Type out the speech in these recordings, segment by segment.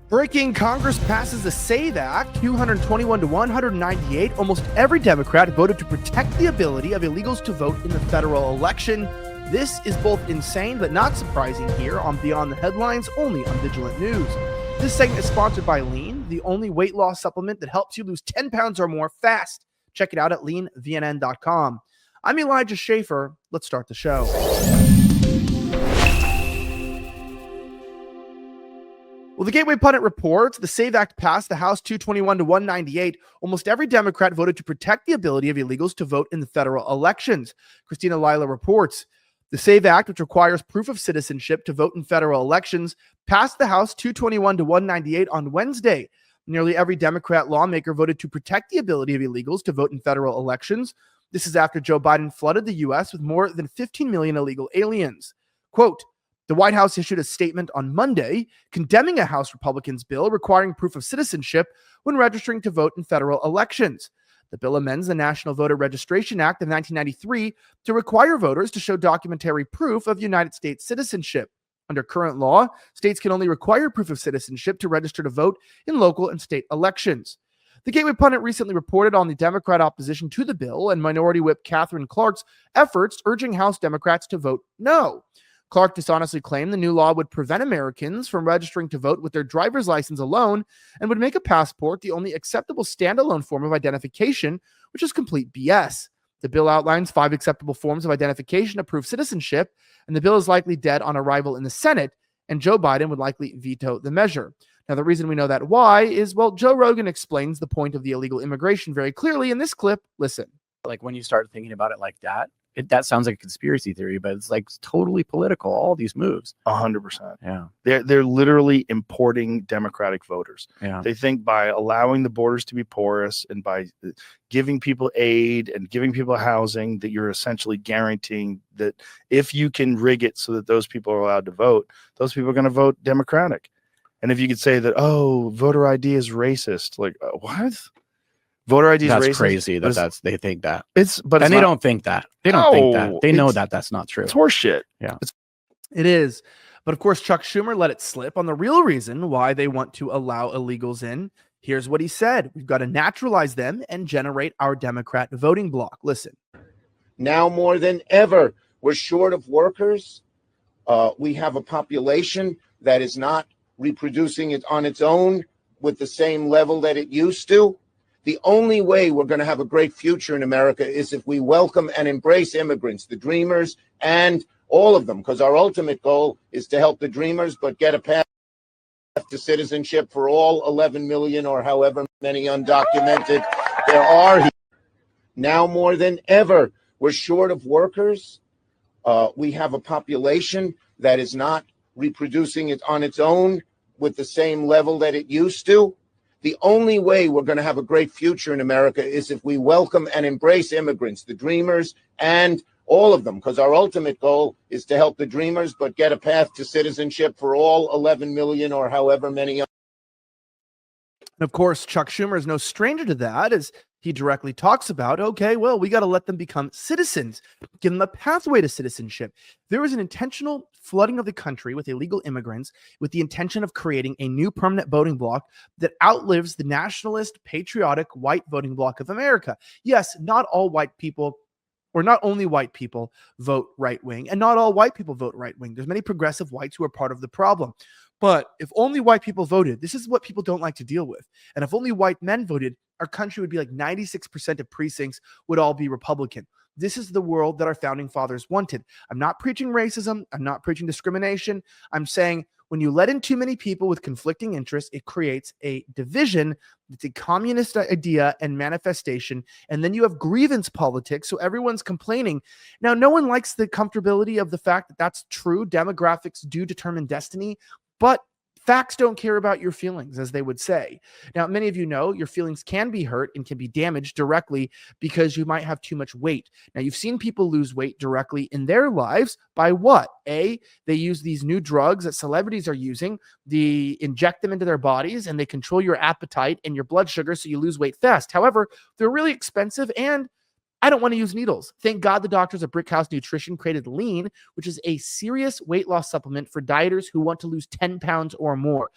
Breaking, Congress passes the SAVE Act, 221 to 198. Almost every Democrat voted to protect the ability of illegals to vote in the federal election. This is both insane but not surprising here on Beyond the Headlines, only on Vigilant News. This segment is sponsored by Lean, the only weight loss supplement that helps you lose 10 pounds or more fast. Check it out at leanvnn.com. I'm Elijah Schaefer. Let's start the show. Well, the Gateway Pundit reports the SAVE Act passed the House 221 to 198. Almost every Democrat voted to protect the ability of illegals to vote in the federal elections. Christina Lila reports the SAVE Act, which requires proof of citizenship to vote in federal elections, passed the House 221 to 198 on Wednesday. Nearly every Democrat lawmaker voted to protect the ability of illegals to vote in federal elections. This is after Joe Biden flooded the U.S. with more than 15 million illegal aliens. Quote, the White House issued a statement on Monday condemning a House Republicans bill requiring proof of citizenship when registering to vote in federal elections. The bill amends the National Voter Registration Act of 1993 to require voters to show documentary proof of United States citizenship. Under current law, states can only require proof of citizenship to register to vote in local and state elections. The Gateway Pundit recently reported on the Democrat opposition to the bill and Minority Whip Catherine Clark's efforts urging House Democrats to vote no. Clark dishonestly claimed the new law would prevent Americans from registering to vote with their driver's license alone and would make a passport the only acceptable standalone form of identification, which is complete BS. The bill outlines 5 acceptable forms of identification to prove citizenship, and the bill is likely dead on arrival in the Senate, and Joe Biden would likely veto the measure. Now, the reason we know that why is, well, Joe Rogan explains the point of the illegal immigration very clearly in this clip. Listen. Like when you start thinking about it like that, that sounds like a conspiracy theory, but it's like totally political, all these moves. 100%. Yeah. They're literally importing Democratic voters. Yeah. They think by allowing the borders to be porous and by giving people aid and giving people housing that you're essentially guaranteeing that if you can rig it so that those people are allowed to vote, those people are going to vote Democratic. And if you could say that, oh, voter ID is racist, like what? Voter ID is that's racist. Crazy that they think that. They not, don't think that. They don't think that. They know that that's not true. It's horseshit. Yeah. It is. But of course, Chuck Schumer let it slip on the real reason why they want to allow illegals in. Here's what he said. We've got to naturalize them and generate our Democrat voting bloc. Listen. Now more than ever, we're short of workers. We have a population that is not reproducing it on its own with the same level that it used to. The only way we're going to have a great future in America is if we welcome and embrace immigrants, the dreamers, and all of them, because our ultimate goal is to help the dreamers, but get a path to citizenship for all 11 million or however many undocumented there are here. Now more than ever, we're short of workers. We have a population that is not reproducing it on its own with the same level that it used to. The only way we're going to have a great future in America is if we welcome and embrace immigrants, the dreamers, and all of them, because our ultimate goal is to help the dreamers, but get a path to citizenship for all 11 million or however many. And of course, Chuck Schumer is no stranger to that, as he directly talks about, okay, well, we got to let them become citizens, give them a pathway to citizenship. There is an intentional flooding of the country with illegal immigrants with the intention of creating a new permanent voting bloc that outlives the nationalist, patriotic, white voting bloc of America. Yes, not all white people, or not only white people, vote right-wing, and not all white people vote right-wing. There's many progressive whites who are part of the problem. But if only white people voted, this is what people don't like to deal with. And if only white men voted, our country would be like 96% of precincts would all be Republican. This is the world that our founding fathers wanted. I'm not preaching racism. I'm not preaching discrimination. I'm saying when you let in too many people with conflicting interests, it creates a division. It's a communist idea and manifestation. And then you have grievance politics. So everyone's complaining. Now, no one likes the comfortability of the fact that that's true. Demographics do determine destiny. But facts don't care about your feelings, as they would say. Now, many of you know your feelings can be hurt and can be damaged directly because you might have too much weight. Now, you've seen people lose weight directly in their lives by what? They use these new drugs that celebrities are using. They inject them into their bodies and they control your appetite and your blood sugar so you lose weight fast. However, they're really expensive and I don't want to use needles. Thank God the doctors at Brickhouse Nutrition created Lean, which is a serious weight loss supplement for dieters who want to lose 10 pounds or more.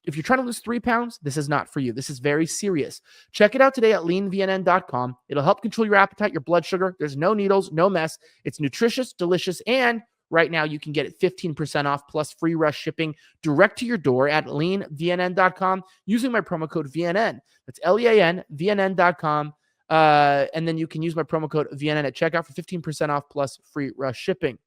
If you're trying to lose 3 pounds, this is not for you. This is very serious. Check it out today at leanvnn.com. It'll help control your appetite, your blood sugar. There's no needles, no mess. It's nutritious, delicious, and right now you can get it 15% off plus free rush shipping direct to your door at leanvnn.com using my promo code VNN. That's LEAN, VNN.com. And then you can use my promo code VNN at checkout for 15% off plus free rush shipping.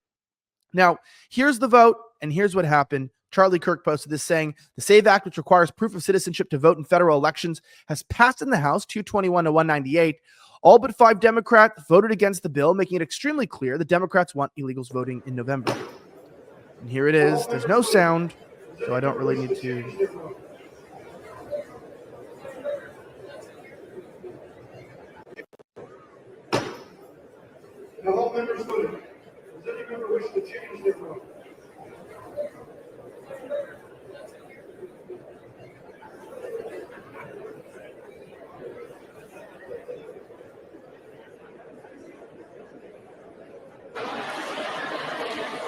Now, here's the vote, and here's what happened. Charlie Kirk posted this saying, the SAVE Act, which requires proof of citizenship to vote in federal elections, has passed in the House, 221 to 198. All but 5 Democrats voted against the bill, making it extremely clear the Democrats want illegals voting in November. And here it is. There's no sound, so I don't really need to. Now, all members voted. Does any member wish to change their vote?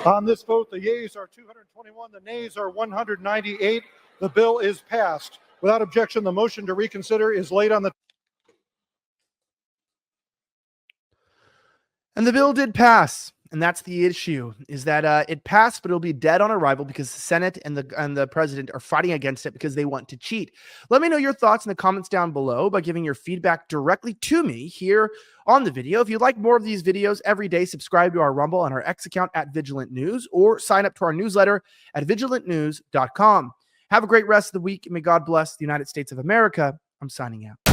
On this vote, the yeas are 221, the nays are 198. The bill is passed. Without objection, the motion to reconsider is laid on the. And the bill did pass. And that's the issue, is that it passed, but it'll be dead on arrival because the Senate and the president are fighting against it because they want to cheat. Let me know your thoughts in the comments down below by giving your feedback directly to me here on the video. If you'd like more of these videos every day, subscribe to our Rumble on our X account at Vigilant News or sign up to our newsletter at vigilantnews.com. Have a great rest of the week, and may God bless the United States of America. I'm signing out.